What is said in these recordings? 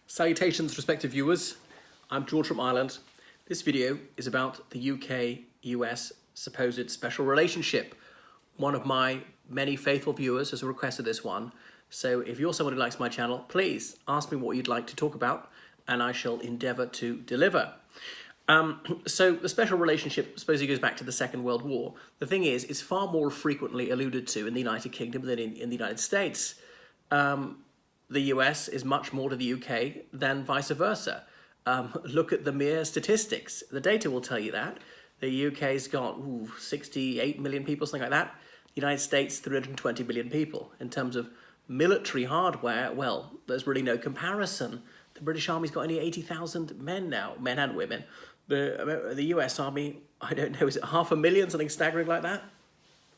Salutations, respected viewers. I'm George from Ireland. This video is about the UK-US supposed special relationship. One of my many faithful viewers has requested this one. So if you're someone who likes my channel, please ask me what you'd like to talk about and I shall endeavour to deliver. So the special relationship supposedly goes back to the Second World War. The thing is, it's far more frequently alluded to in the United Kingdom than in the United States. The US is much more to the UK than vice versa. Look at the mere statistics. The data will tell you that. The UK's got 68 million people, something like that. The United States, 320 million people. In terms of military hardware, well, there's really no comparison. The British Army's got only 80,000 men now, men and women. The US Army, I don't know, is it 500,000, something staggering like that?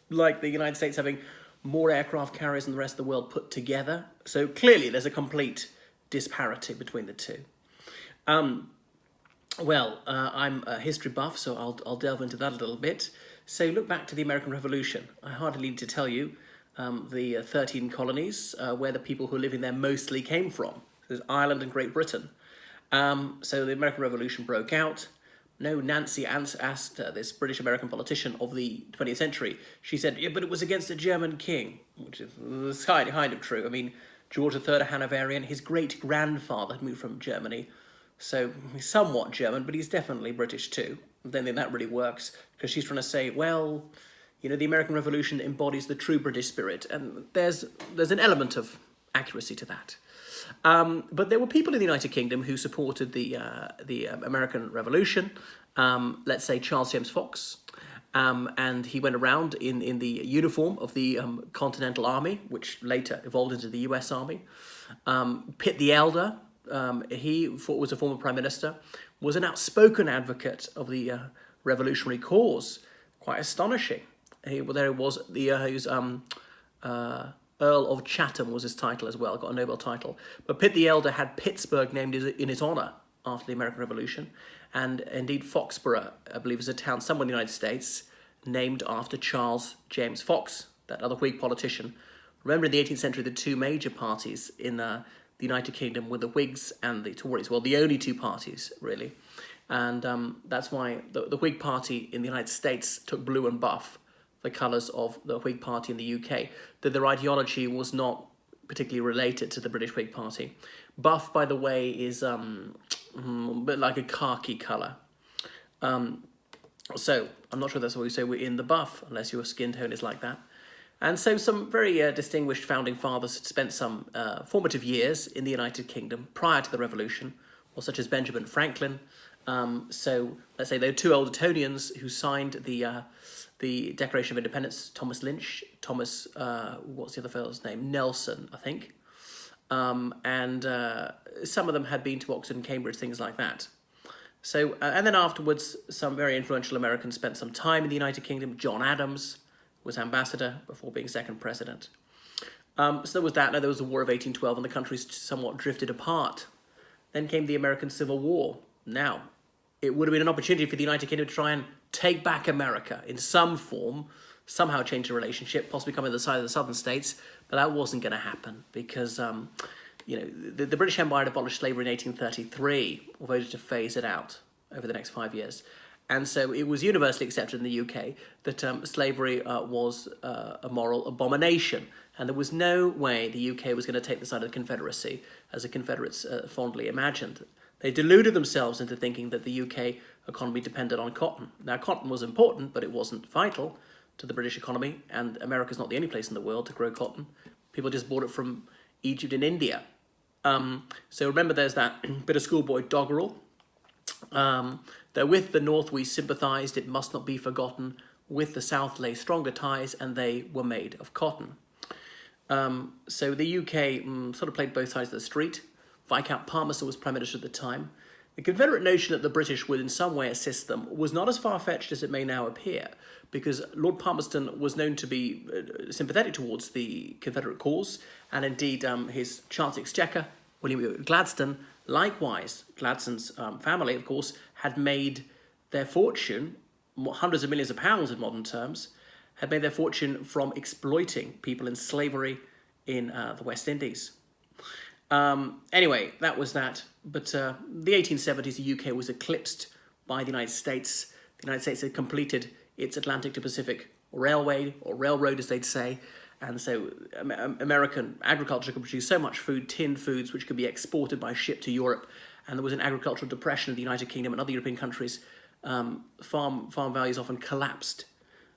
Like the United States having more aircraft carriers than the rest of the world put together. So clearly there's a complete disparity between the two. I'm a history buff, so I'll delve into that a little bit. So look back to the American Revolution. I hardly need to tell you the 13 colonies where the people who are living there mostly came from. There's Ireland and Great Britain. So the American Revolution broke out. No, Nancy asked this British-American politician of the 20th century. She said, yeah, but it was against a German king, which is kind of true. I mean, George III, a Hanoverian, his great-grandfather had moved from Germany. So he's somewhat German, but he's definitely British too. Then that really works, because she's trying to say, well, you know, the American Revolution embodies the true British spirit, and there's an element of accuracy to that. But there were people in the United Kingdom who supported the American Revolution. Let's say Charles James Fox, and he went around in the uniform of the Continental Army, which later evolved into the US Army. Pitt the Elder, he was a former Prime Minister, was an outspoken advocate of the revolutionary cause. Quite astonishing. Earl of Chatham was his title as well, got a Nobel title. But Pitt the Elder had Pittsburgh named in his honour after the American Revolution. And indeed Foxborough, I believe, is a town somewhere in the United States named after Charles James Fox, that other Whig politician. Remember, in the 18th century, the two major parties in the United Kingdom were the Whigs and the Tories. Well, the only two parties, really. And that's why the Whig party in the United States took blue and buff, the colours of the Whig Party in the UK, that their ideology was not particularly related to the British Whig Party. Buff, by the way, is a bit like a khaki colour. So I'm not sure that's what we say, we're in the buff, unless your skin tone is like that. And so some very distinguished founding fathers had spent some formative years in the United Kingdom prior to the Revolution, or such as Benjamin Franklin. So let's say there were two old Etonians who signed the Declaration of Independence, Thomas Lynch, what's the other fellow's name? Nelson, I think. And some of them had been to Oxford and Cambridge, things like that. So, and then afterwards, some very influential Americans spent some time in the United Kingdom. John Adams was ambassador before being second president. So there was that. Now there was the War of 1812 and the countries somewhat drifted apart. Then came the American Civil War. Now, it would have been an opportunity for the United Kingdom to try and take back America in some form, somehow change the relationship, possibly come on the side of the southern states, but that wasn't going to happen because, the British Empire had abolished slavery in 1833, or voted to phase it out over the next 5 years. And so it was universally accepted in the UK that slavery was a moral abomination, and there was no way the UK was going to take the side of the Confederacy, as the Confederates fondly imagined. They deluded themselves into thinking that the UK economy depended on cotton. Now, cotton was important, but it wasn't vital to the British economy, and America's not the only place in the world to grow cotton. People just bought it from Egypt and India. So remember, there's that bit of schoolboy doggerel. Though with the North we sympathised, it must not be forgotten. With the South lay stronger ties, and they were made of cotton. So the UK sort of played both sides of the street. Viscount Palmerston was Prime Minister at the time. The Confederate notion that the British would in some way assist them was not as far-fetched as it may now appear, because Lord Palmerston was known to be sympathetic towards the Confederate cause, and indeed his Chancellor Exchequer, William Gladstone, likewise, Gladstone's family, of course, had made their fortune, hundreds of millions of pounds in modern terms, had made their fortune from exploiting people in slavery in the West Indies. Anyway, that was that. But the 1870s, the UK was eclipsed by the United States. The United States had completed its Atlantic to Pacific Railway, or railroad as they'd say. And so American agriculture could produce so much food, tinned foods, which could be exported by ship to Europe. And there was an agricultural depression in the United Kingdom and other European countries. Farm values often collapsed.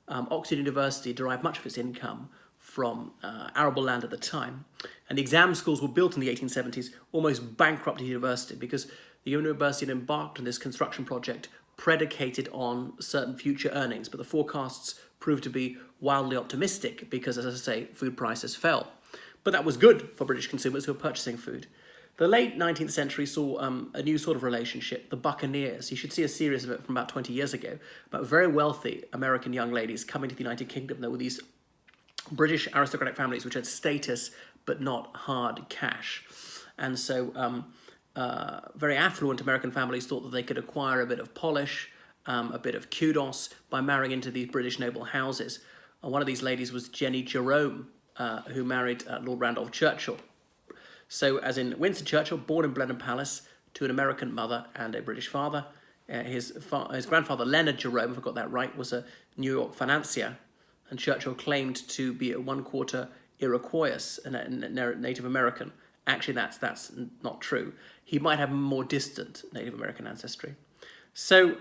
Oxford University derived much of its income from arable land at the time. And the exam schools were built in the 1870s, almost bankrupted the university, because the university had embarked on this construction project predicated on certain future earnings. But the forecasts proved to be wildly optimistic because, as I say, food prices fell. But that was good for British consumers who were purchasing food. The late 19th century saw a new sort of relationship, the buccaneers. You should see a series of it from about 20 years ago, about very wealthy American young ladies coming to the United Kingdom. There were these British aristocratic families which had status but not hard cash. And so very affluent American families thought that they could acquire a bit of polish, a bit of kudos by marrying into these British noble houses. One of these ladies was Jenny Jerome, who married Lord Randolph Churchill. So, as in Winston Churchill, born in Blenheim Palace to an American mother and a British father. His grandfather, Leonard Jerome, if I got that right, was a New York financier. And Churchill claimed to be a one-quarter Iroquois, a Native American. Actually, that's not true. He might have more distant Native American ancestry. So,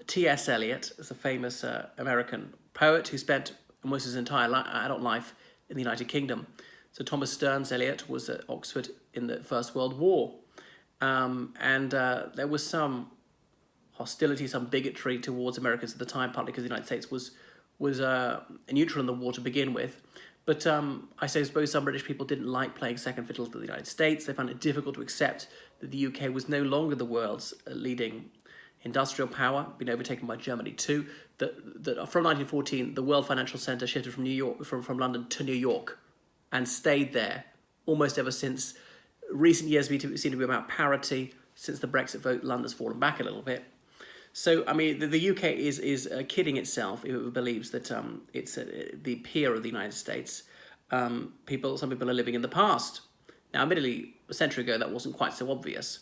T.S. Eliot is a famous American poet who spent almost his entire adult life in the United Kingdom. So Thomas Stearns Eliot was at Oxford in the First World War. And there was some hostility, some bigotry towards Americans at the time, partly because the United States was neutral in the war to begin with. But I suppose some British people didn't like playing second fiddle to the United States. They found it difficult to accept that the UK was no longer the world's leading industrial power, been overtaken by Germany too. That from 1914, the World Financial Centre shifted from New York, from London to New York, and stayed there almost ever since. Recent years seem to be about parity. Since the Brexit vote, London's fallen back a little bit. So, I mean, the UK is kidding itself if it believes that it's the peer of the United States. Some people are living in the past. Now, admittedly, a century ago, that wasn't quite so obvious.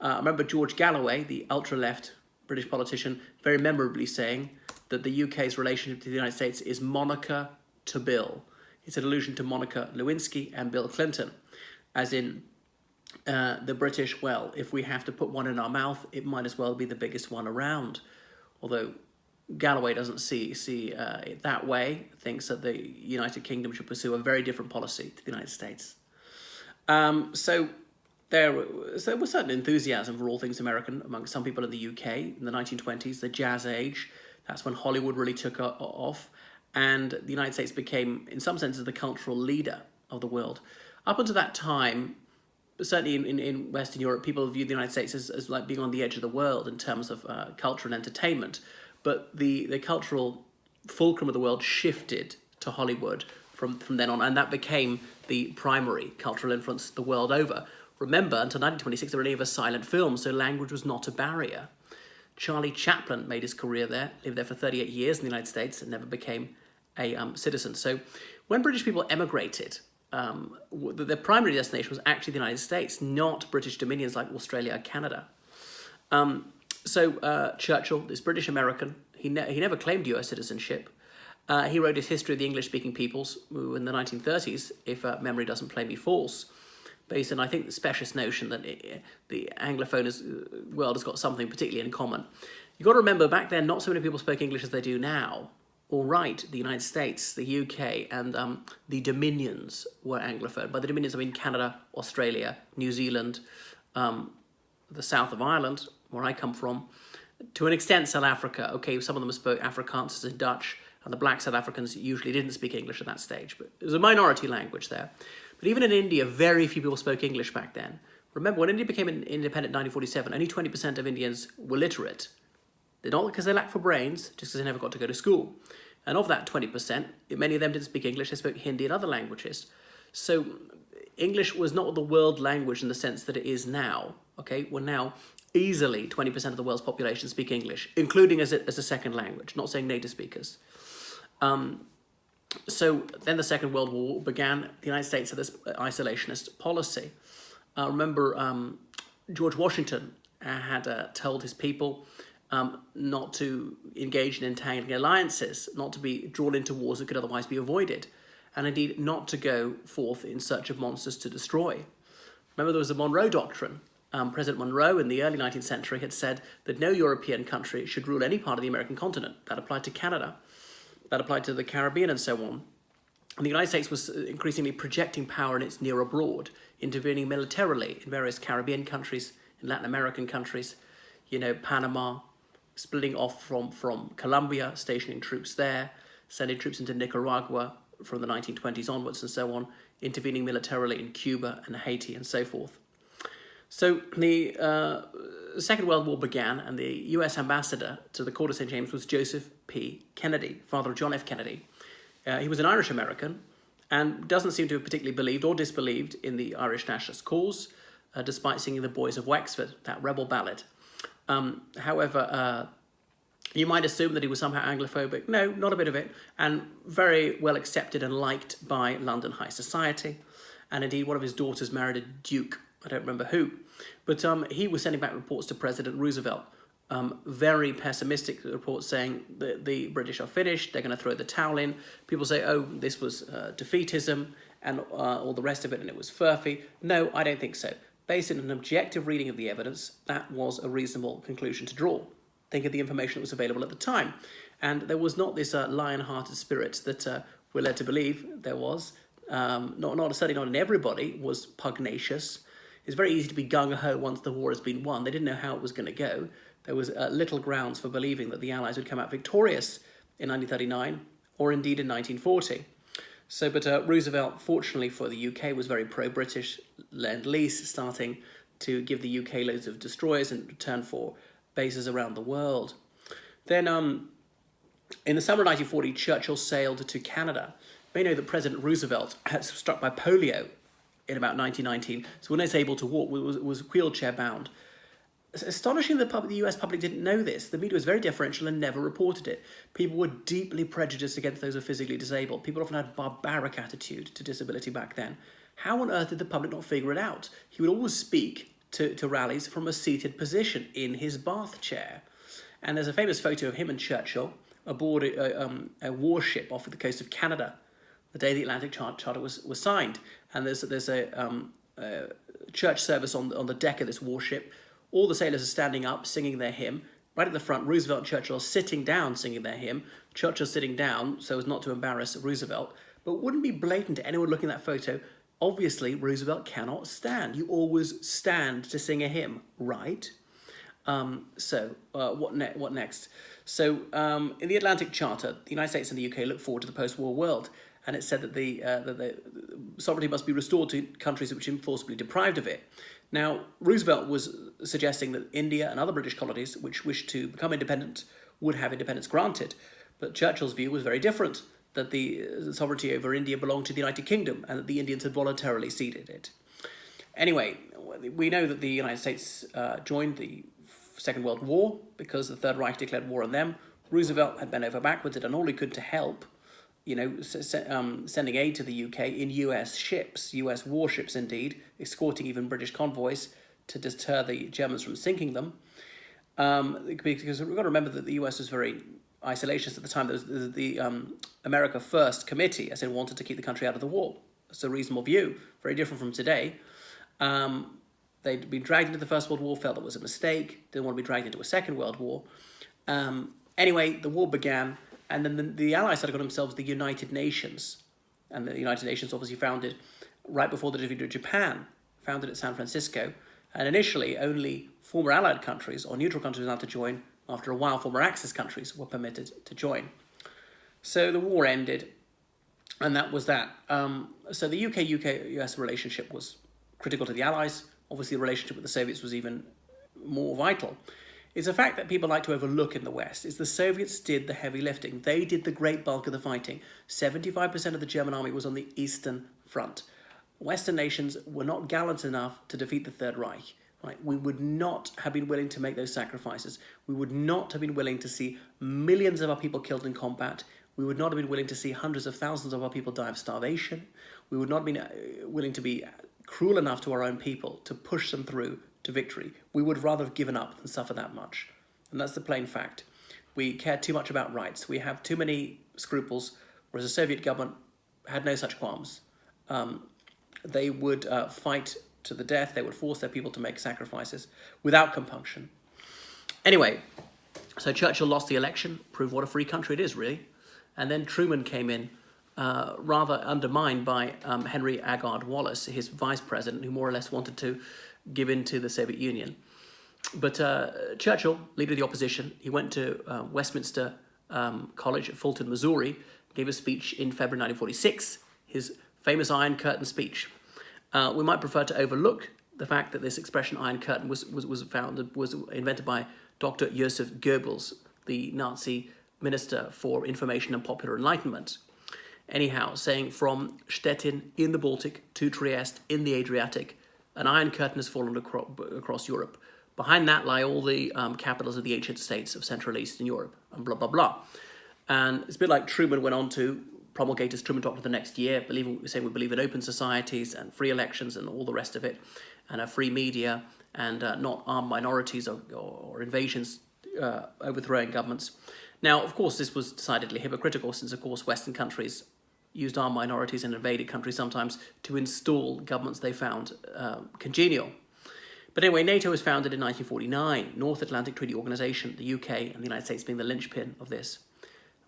I remember George Galloway, the ultra-left British politician, very memorably saying that the UK's relationship to the United States is Monica to Bill. It's an allusion to Monica Lewinsky and Bill Clinton, as in the British, well, if we have to put one in our mouth, it might as well be the biggest one around. Although Galloway doesn't see it that way, thinks that the United Kingdom should pursue a very different policy to the United States. So there was certain enthusiasm for all things American among some people in the UK in the 1920s, the Jazz Age. That's when Hollywood really took off. And the United States became, in some senses, the cultural leader of the world. Up until that time, certainly in Western Europe, people viewed the United States as like being on the edge of the world in terms of culture and entertainment. But the cultural fulcrum of the world shifted to Hollywood from then on, and that became the primary cultural influence the world over. Remember, until 1926, there were only ever silent films, so language was not a barrier. Charlie Chaplin made his career there, lived there for 38 years in the United States, and never became a citizen. So when British people emigrated, their primary destination was actually the United States, not British dominions like Australia or Canada. So Churchill, this British American, he never claimed US citizenship. He wrote his History of the English-Speaking Peoples in the 1930s, if memory doesn't play me false, based on, I think, the specious notion that the Anglophone world has got something particularly in common. You've got to remember, back then, not so many people spoke English as they do now. All right, the United States, the UK, and the Dominions were Anglophone. By the Dominions, I mean Canada, Australia, New Zealand, the south of Ireland, where I come from, to an extent South Africa. Okay, some of them spoke Afrikaans and Dutch, and the black South Africans usually didn't speak English at that stage, but it was a minority language there. But even in India, very few people spoke English back then. Remember, when India became independent in 1947, only 20% of Indians were literate. They're not because they lacked for brains, just because they never got to go to school. And of that 20%, many of them didn't speak English, they spoke Hindi and other languages. So English was not the world language in the sense that it is now. Okay, well now, easily 20% of the world's population speak English, including as a second language, not saying native speakers. So then the Second World War began. The United States had this isolationist policy. remember George Washington had told his people not to engage in entangling alliances, not to be drawn into wars that could otherwise be avoided, and indeed not to go forth in search of monsters to destroy. Remember, there was the Monroe Doctrine. President Monroe in the early 19th century had said that no European country should rule any part of the American continent. That applied to Canada. That applied to the Caribbean and so on. And the United States was increasingly projecting power in its near abroad, intervening militarily in various Caribbean countries, in Latin American countries, Panama, splitting off from Colombia, stationing troops there, sending troops into Nicaragua from the 1920s onwards and so on, intervening militarily in Cuba and Haiti and so forth. So the Second World War began, and the US ambassador to the Court of St. James was Joseph P. Kennedy, father of John F. Kennedy. He was an Irish American and doesn't seem to have particularly believed or disbelieved in the Irish nationalist cause, despite singing The Boys of Wexford, that rebel ballad. However, you might assume that he was somehow Anglophobic. No, not a bit of it, and very well accepted and liked by London high society. And indeed, one of his daughters married a duke. I don't remember who. But he was sending back reports to President Roosevelt, very pessimistic reports saying that the British are finished, they're going to throw the towel in. People say, oh, this was defeatism and all the rest of it, and it was furphy. No, I don't think so. Based on an objective reading of the evidence, that was a reasonable conclusion to draw. Think of the information that was available at the time. And there was not this lion-hearted spirit that we're led to believe there was. Certainly not in everybody was pugnacious. It's very easy to be gung-ho once the war has been won. They didn't know how it was going to go. There was little grounds for believing that the Allies would come out victorious in 1939 or indeed in 1940. But Roosevelt, fortunately for the UK, was very pro-British, Lend-Lease, starting to give the UK loads of destroyers in return for bases around the world. Then, in the summer of 1940, Churchill sailed to Canada. You may know that President Roosevelt had struck by polio in about 1919, so when he was able to walk, was wheelchair-bound. It's astonishing that the US public didn't know this. The media was very deferential and never reported it. People were deeply prejudiced against those who are physically disabled. People often had a barbaric attitude to disability back then. How on earth did the public not figure it out? He would always speak to rallies from a seated position in his bath chair. And there's a famous photo of him and Churchill aboard a warship off the coast of Canada the day the Atlantic Charter was signed. And there's a church service on the deck of this warship. All the sailors are standing up, singing their hymn. Right at the front, Roosevelt and Churchill are sitting down, singing their hymn. Churchill sitting down so as not to embarrass Roosevelt. But wouldn't be blatant to anyone looking at that photo. Obviously, Roosevelt cannot stand. You always stand to sing a hymn, right? What next? So, in the Atlantic Charter, the United States and the UK look forward to the post-war world. And it said that the sovereignty must be restored to countries which are forcibly deprived of it. Now, Roosevelt was suggesting that India and other British colonies which wished to become independent would have independence granted. But Churchill's view was very different, that the sovereignty over India belonged to the United Kingdom and that the Indians had voluntarily ceded it. Anyway, we know that the United States joined the Second World War because the Third Reich declared war on them. Roosevelt had bent over backwards and done all he could to help, sending aid to the UK in US ships, US warships indeed, escorting even British convoys to deter the Germans from sinking them. Because we've got to remember that the US was very isolationist at the time. There was the America First Committee, as in wanted to keep the country out of the war. It's a reasonable view, very different from today. They'd been dragged into the First World War, felt that was a mistake, didn't want to be dragged into a Second World War. Anyway, the war began. And then the Allies had got themselves the United Nations. And the United Nations obviously founded right before the defeat of Japan, founded at San Francisco. And initially, only former Allied countries or neutral countries were allowed to join. After a while, former Axis countries were permitted to join. So the war ended, and that was that. So the UK-US relationship was critical to the Allies. Obviously, the relationship with the Soviets was even more vital. It's a fact that people like to overlook in the West. It's the Soviets did the heavy lifting. They did the great bulk of the fighting. 75% of the German army was on the Eastern Front. Western nations were not gallant enough to defeat the Third Reich. Right? We would not have been willing to make those sacrifices. We would not have been willing to see millions of our people killed in combat. We would not have been willing to see hundreds of thousands of our people die of starvation. We would not have been willing to be cruel enough to our own people to push them through to victory, we would rather have given up than suffer that much. And that's the plain fact. We care too much about rights. We have too many scruples, whereas the Soviet government had no such qualms. They would fight to the death. They would force their people to make sacrifices without compunction. Anyway, so Churchill lost the election, proved what a free country it is, really. And then Truman came in, rather undermined by Henry Agard Wallace, his vice president, who more or less wanted to give in to the Soviet Union. But Churchill, leader of the opposition, he went to Westminster College at Fulton, Missouri, gave a speech in February 1946, his famous Iron Curtain speech. We might prefer to overlook the fact that this expression Iron Curtain was invented by Dr. Joseph Goebbels, the Nazi Minister for Information and Popular Enlightenment. Anyhow, saying from Stettin in the Baltic to Trieste in the Adriatic, an Iron Curtain has fallen across Europe. Behind that lie all the capitals of the ancient states of Central and Eastern Europe, and blah, blah, blah. And it's a bit like Truman went on to promulgate his Truman Doctrine the next year, saying we believe in open societies and free elections and all the rest of it, and a free media, and not armed minorities or invasions overthrowing governments. Now, of course, this was decidedly hypocritical, since, of course, Western countries used armed minorities and invaded countries sometimes to install governments they found congenial. But anyway, NATO was founded in 1949, North Atlantic Treaty Organization, the UK and the United States being the linchpin of this.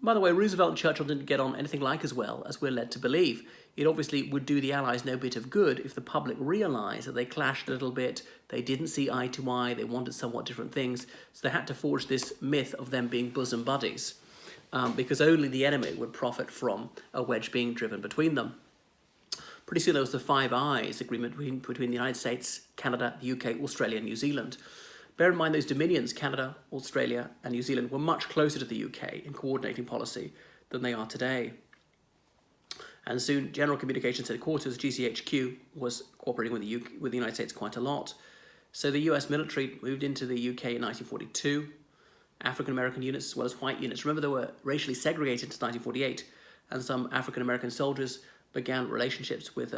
By the way, Roosevelt and Churchill didn't get on anything like as well as we're led to believe. It obviously would do the Allies no bit of good if the public realised that they clashed a little bit, they didn't see eye to eye, they wanted somewhat different things, so they had to forge this myth of them being bosom buddies, because only the enemy would profit from a wedge being driven between them. Pretty soon there was the Five Eyes agreement between the United States, Canada, the UK, Australia and New Zealand. Bear in mind those dominions, Canada, Australia and New Zealand, were much closer to the UK in coordinating policy than they are today. And soon General Communications Headquarters, GCHQ, was cooperating with the United States quite a lot. So the US military moved into the UK in 1942, African-American units as well as white units. Remember, they were racially segregated until 1948, and some African-American soldiers began relationships with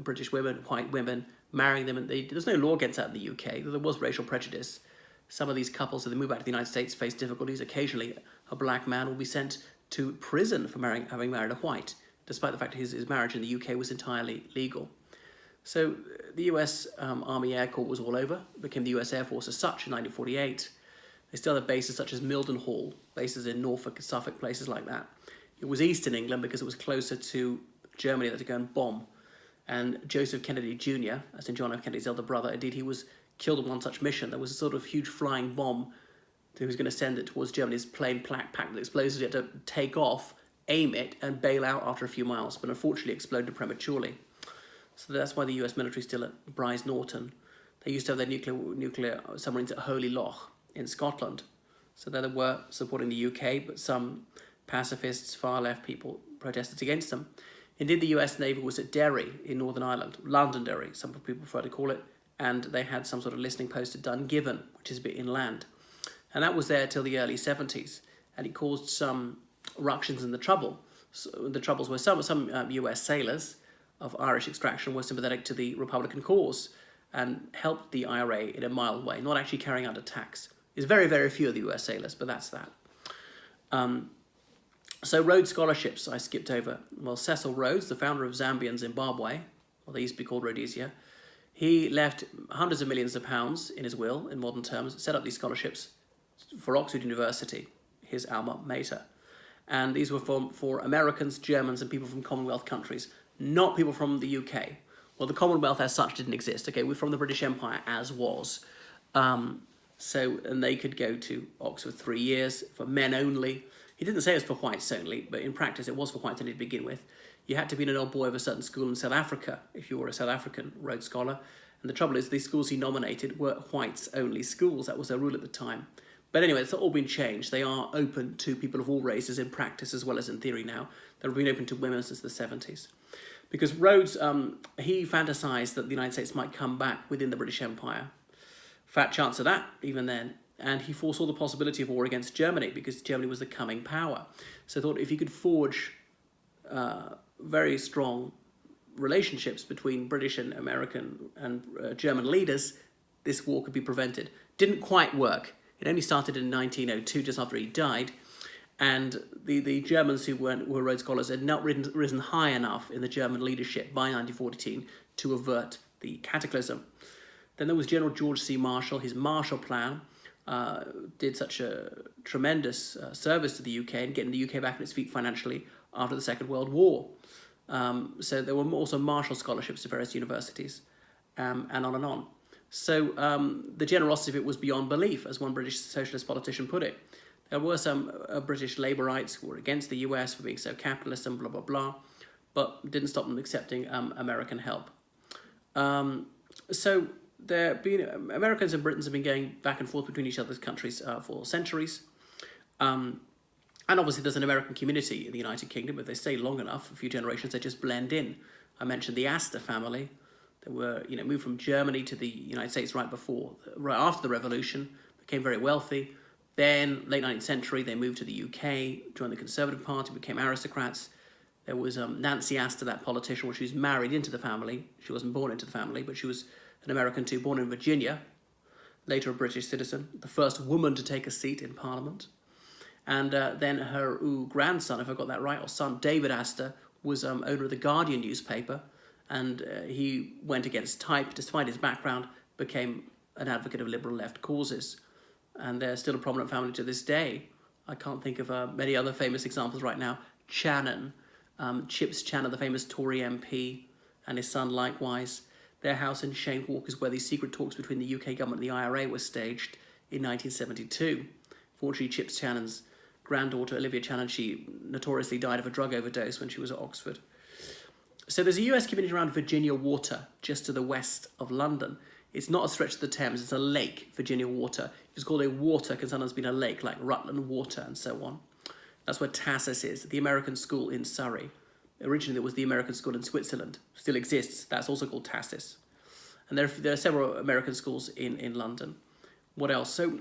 British women, white women, marrying them, and there's no law against that in the UK, though there was racial prejudice. Some of these couples, as they move back to the United States, face difficulties. Occasionally, a black man will be sent to prison for having married a white, despite the fact that his marriage in the UK was entirely legal. So the US Army Air Corps was all over, became the US Air Force as such in 1948. They still have bases such as Mildenhall, bases in Norfolk and Suffolk, places like that. It was Eastern England because it was closer to Germany that to go and bomb. And Joseph Kennedy Jr., as in John F. Kennedy's elder brother, indeed he was killed on one such mission. There was a sort of huge flying bomb that was going to send it towards Germany's plane packed with explosives. He had to take off, aim it, and bail out after a few miles, but unfortunately exploded prematurely. So that's why the US military is still at Bryce Norton. They used to have their nuclear submarines at Holy Loch in Scotland. So there they were supporting the UK, but some pacifists, far-left people protested against them. Indeed, the US Navy was at Derry in Northern Ireland, Londonderry, some people prefer to call it, and they had some sort of listening post at Dungiven, which is a bit inland. And that was there till the early 70s, and it caused some ructions in the trouble. So the troubles were some US sailors of Irish extraction were sympathetic to the Republican cause and helped the IRA in a mild way, not actually carrying out attacks. There's very, very few of the US sailors, but that's that. So Rhodes Scholarships, I skipped over. Well, Cecil Rhodes, the founder of Zambia and Zimbabwe, well, they used to be called Rhodesia, he left hundreds of millions of pounds in his will, in modern terms, set up these scholarships for Oxford University, his alma mater. And these were for Americans, Germans, and people from Commonwealth countries, not people from the UK. Well, the Commonwealth as such didn't exist. Okay, we're from the British Empire as was. And they could go to Oxford 3 years for men only. He didn't say it was for whites only, but in practice it was for whites only to begin with. You had to be an old boy of a certain school in South Africa if you were a South African Rhodes Scholar. And the trouble is, these schools he nominated were whites-only schools. That was their rule at the time. But anyway, it's all been changed. They are open to people of all races in practice as well as in theory now. They've been open to women since the 70s. Because Rhodes, he fantasised that the United States might come back within the British Empire. Fat chance of that, even then. And he foresaw the possibility of war against Germany because Germany was the coming power. So he thought if he could forge very strong relationships between British and American and German leaders, this war could be prevented. Didn't quite work. It only started in 1902, just after he died, and the Germans who were Rhodes Scholars had not risen high enough in the German leadership by 1914 to avert the cataclysm. Then there was General George C. Marshall. His Marshall Plan did such a tremendous service to the UK in getting the UK back on its feet financially after the Second World War. So there were also Marshall scholarships to various universities, and on and on. So the generosity of it was beyond belief, as one British socialist politician put it. There were some British Labourites who were against the US for being so capitalist and blah, blah, blah, but didn't stop them accepting American help. So Americans and Britons have been going back and forth between each other's countries for centuries. And obviously there's an American community in the United Kingdom. If they stay long enough, a few generations, they just blend in. I mentioned the Astor family. They were, moved from Germany to the United States right after the Revolution, became very wealthy. Then, late 19th century, they moved to the UK, joined the Conservative Party, became aristocrats. There was Nancy Astor, that politician, she was married into the family. She wasn't born into the family, but she was an American too, born in Virginia, later a British citizen, the first woman to take a seat in Parliament. And then her grandson, if I got that right, or son, David Astor, was owner of the Guardian newspaper, and he went against type, despite his background, became an advocate of liberal left causes. And they're still a prominent family to this day. I can't think of many other famous examples right now. Channon, Chips Channon, the famous Tory MP, and his son likewise. Their house in Cheyne Walk is where these secret talks between the UK government and the IRA were staged in 1972. Fortunately, Chips Channon's granddaughter, Olivia Channon, she notoriously died of a drug overdose when she was at Oxford. So there's a US community around Virginia Water, just to the west of London. It's not a stretch of the Thames, it's a lake, Virginia Water. If it's called a water, it can sometimes be a lake, like Rutland Water and so on. That's where Tassos is, the American school in Surrey. Originally, it was the American school in Switzerland. Still exists. That's also called Tassos. And there are several American schools in London. What else? So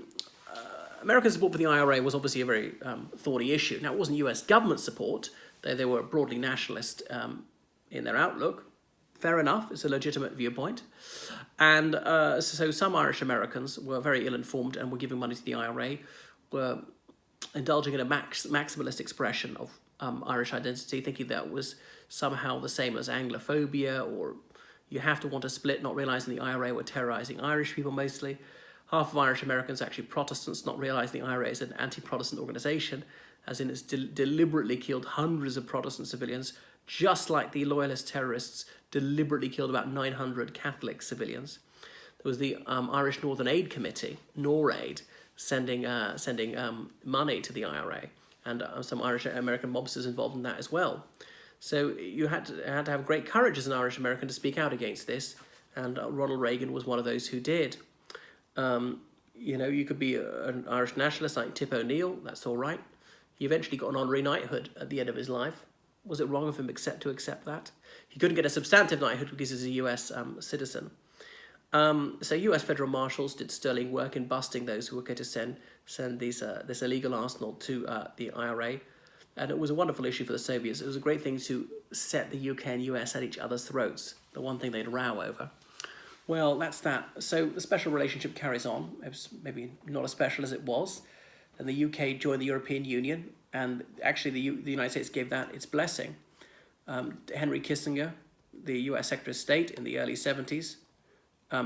American support for the IRA was obviously a very thorny issue. Now, it wasn't US government support. They were broadly nationalist in their outlook. Fair enough. It's a legitimate viewpoint. And so some Irish Americans were very ill-informed and were giving money to the IRA, were indulging in a maximalist expression of Irish identity, thinking that was somehow the same as Anglophobia, or you have to want to split, not realising the IRA were terrorising Irish people mostly. Half of Irish Americans are actually Protestants, not realising the IRA is an anti-Protestant organisation, as in it's deliberately killed hundreds of Protestant civilians, just like the loyalist terrorists deliberately killed about 900 Catholic civilians. There was the Irish Northern Aid Committee, NORAID, sending money to the IRA, and some Irish American mobsters involved in that as well. So you had to have great courage as an Irish American to speak out against this, and Ronald Reagan was one of those who did. You could be an Irish nationalist like Tip O'Neill, that's all right. He eventually got an honorary knighthood at the end of his life. Was it wrong of him to accept that? He couldn't get a substantive knighthood because he's a US citizen. So US federal marshals did sterling work in busting those who were going to send this illegal arsenal to the IRA. And it was a wonderful issue for the Soviets. It was a great thing to set the UK and US at each other's throats, the one thing they'd row over. Well, that's that. So the special relationship carries on. It was maybe not as special as it was. And the UK joined the European Union, and actually the United States gave that its blessing. Henry Kissinger, the US Secretary of State in the early 70s,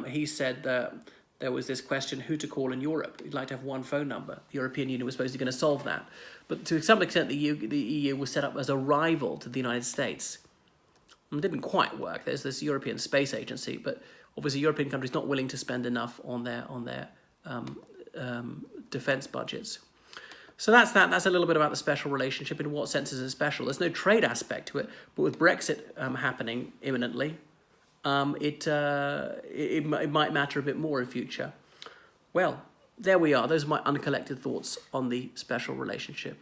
he said that there was this question, who to call in Europe. You'd like to have one phone number. The European Union was supposedly going to solve that. But to some extent, the EU was set up as a rival to the United States. It didn't quite work. There's this European Space Agency, but obviously European countries not willing to spend enough on their defense budgets. So that's that. That's a little bit about the special relationship. In what sense is it special? There's no trade aspect to it, but with Brexit happening imminently, it might matter a bit more in future. Well, there we are. Those are my uncollected thoughts on the special relationship.